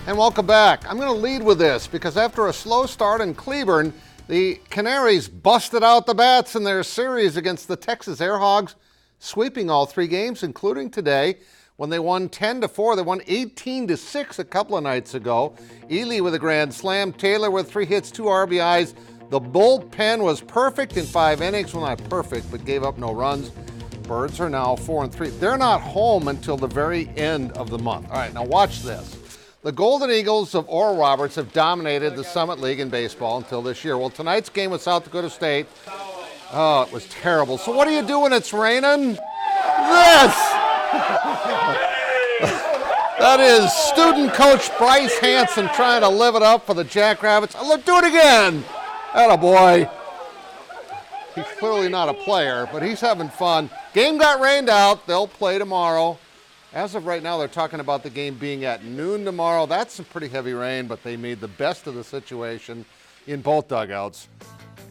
And welcome back. I'm going to lead with this because after a slow start in Cleburne, the Canaries busted out the bats in their series against the Texas Air Hogs, sweeping all three games, including today when they won 10-4. They won 18-6 a couple of nights ago. Ely with a grand slam, Taylor with 3 hits, 2 RBIs. The bullpen was perfect in 5 innings. Well, not perfect, but gave up no runs. Birds are now 4-3. They're not home until the very end of the month. All right, now watch this. The Golden Eagles of Oral Roberts have dominated the Summit League in baseball until this year. Well, tonight's game with South Dakota State, oh, it was terrible. So what do you do when it's raining? This! That is student coach Bryce Hanson trying to live it up for the Jackrabbits. Look, do it again! Attaboy. He's clearly not a player, but he's having fun. Game got rained out. They'll play tomorrow. As of right now, they're talking about the game being at noon tomorrow. That's some pretty heavy rain, but they made the best of the situation in both dugouts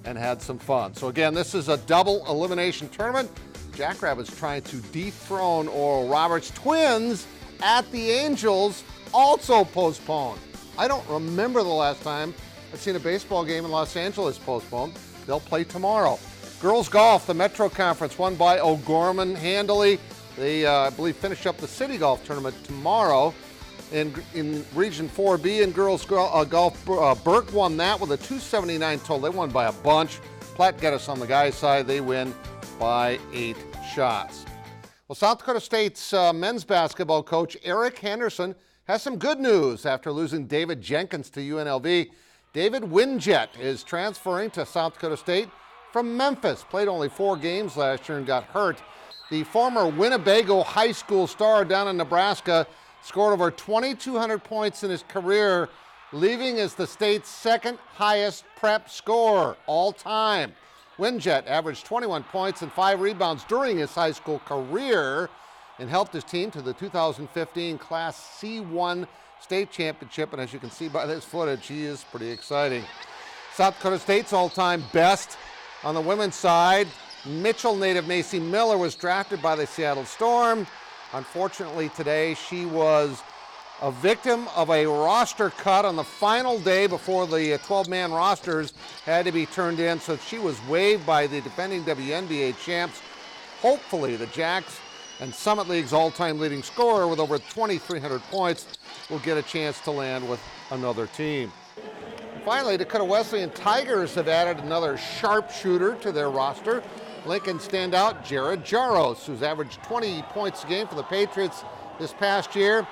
and had some fun. So again, this is a double elimination tournament. Jackrabbits trying to dethrone Oral Roberts. Twins at the Angels also postponed. I don't remember the last time I've seen a baseball game in Los Angeles postponed. They'll play tomorrow. Girls golf, the Metro Conference won by O'Gorman handily. They, I believe, finish up the City Golf Tournament tomorrow in Region 4B. And girls golf, Burke won that with a 279 total. They won by a bunch. Platt Geddes on the guys' side. They win by 8 shots. Well, South Dakota State's men's basketball coach Eric Henderson has some good news after losing David Jenkins to UNLV. David Winjet is transferring to South Dakota State from Memphis. Played only 4 games last year and got hurt. The former Winnebago High School star down in Nebraska scored over 2,200 points in his career, leaving as the state's second highest prep scorer all time. Winjet averaged 21 points and 5 rebounds during his high school career and helped his team to the 2015 Class C1 state championship. And as you can see by this footage, he is pretty exciting. South Dakota State's all-time best on the women's side. Mitchell native Macy Miller was drafted by the Seattle Storm. Unfortunately today, she was a victim of a roster cut on the final day before the 12-man rosters had to be turned in, so she was waived by the defending WNBA champs. Hopefully the Jacks and Summit League's all-time leading scorer with over 2,300 points will get a chance to land with another team. Finally, Dakota Wesleyan Tigers have added another sharpshooter to their roster. Lincoln standout Jared Jaros, who's averaged 20 points a game for the Patriots this past year.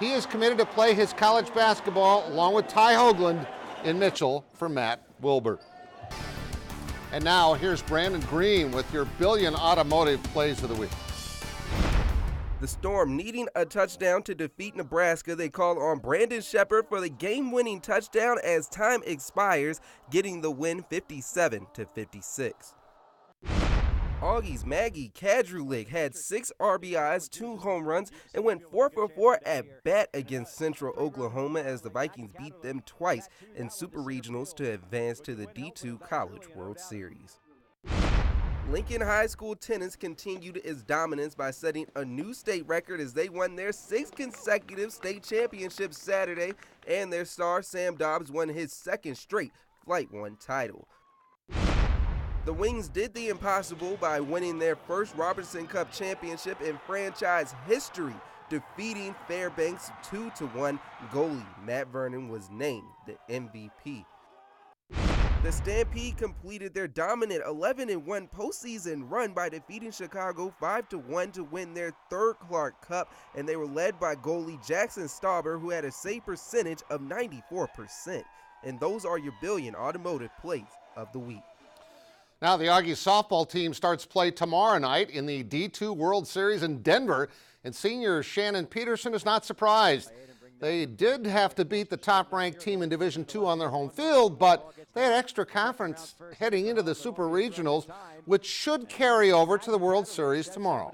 He is committed to play his college basketball along with Ty Hoagland in Mitchell for Matt Wilbur. And now here's Brandon Green with your Billion Automotive Plays of the Week. The Storm needing a touchdown to defeat Nebraska. They call on Brandon Shepard for the game-winning touchdown as time expires, getting the win 57-56. Augie's Maggie Kadrulik had 6 RBIs, 2 home runs, and went 4 for 4 at bat against Central Oklahoma as the Vikings beat them twice in Super Regionals to advance to the D2 College World Series. Lincoln High School tennis continued its dominance by setting a new state record as they won their 6th consecutive state championship Saturday, and their star Sam Dobbs won his 2nd straight Flight 1 title. The Wings did the impossible by winning their first Robertson Cup championship in franchise history, defeating Fairbanks 2-1. Goalie Matt Vernon was named the MVP. The Stampede completed their dominant 11-1 postseason run by defeating Chicago 5-1 to win their 3rd Clark Cup, and they were led by goalie Jackson Stauber, who had a save percentage of 94%. And those are your Billion Automotive Plays of the Week. Now the Augie softball team starts play tomorrow night in the D2 World Series in Denver, and senior Shannon Peterson is not surprised. They did have to beat the top-ranked team in Division II on their home field, but they had extra conference heading into the Super Regionals, which should carry over to the World Series tomorrow.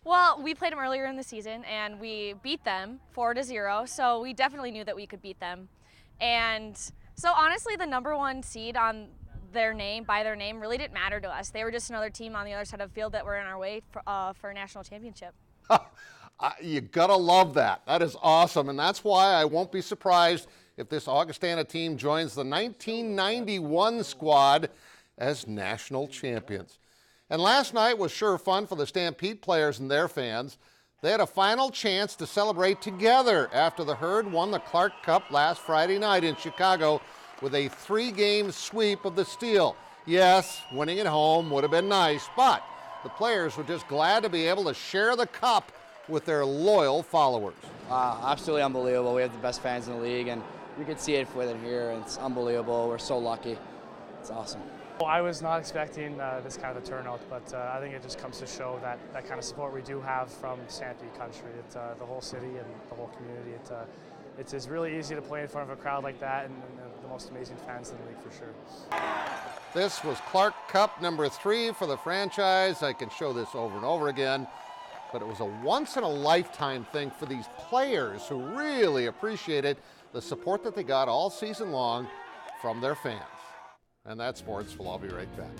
Well, we played them earlier in the season, and we beat them 4-0, so we definitely knew that we could beat them. And so honestly, the #1 seed on their name, by their name, really didn't matter to us. They were just another team on the other side of the field that were in our way for a national championship. You gotta love that. That is awesome, and that's why I won't be surprised if this Augustana team joins the 1991 squad as national champions. And last night was sure fun for the Stampede players and their fans. They had a final chance to celebrate together after the Herd won the Clark Cup last Friday night in Chicago with a 3-game sweep of the Steel. Yes, winning at home would have been nice, but the players were just glad to be able to share the cup with their loyal followers. Absolutely unbelievable. We have the best fans in the league, and you can see it with it here. It's unbelievable. We're so lucky. It's awesome. Well, I was not expecting this kind of a turnout, but I think it just comes to show that kind of support we do have from Stampede country. It's the whole city and the whole community. It's really easy to play in front of a crowd like that, and the most amazing fans in the league for sure. This was Clark Cup number 3 for the franchise. I can show this over and over again, but it was a once-in-a-lifetime thing for these players who really appreciated the support that they got all season long from their fans. And that's sports. Well, I'll be right back.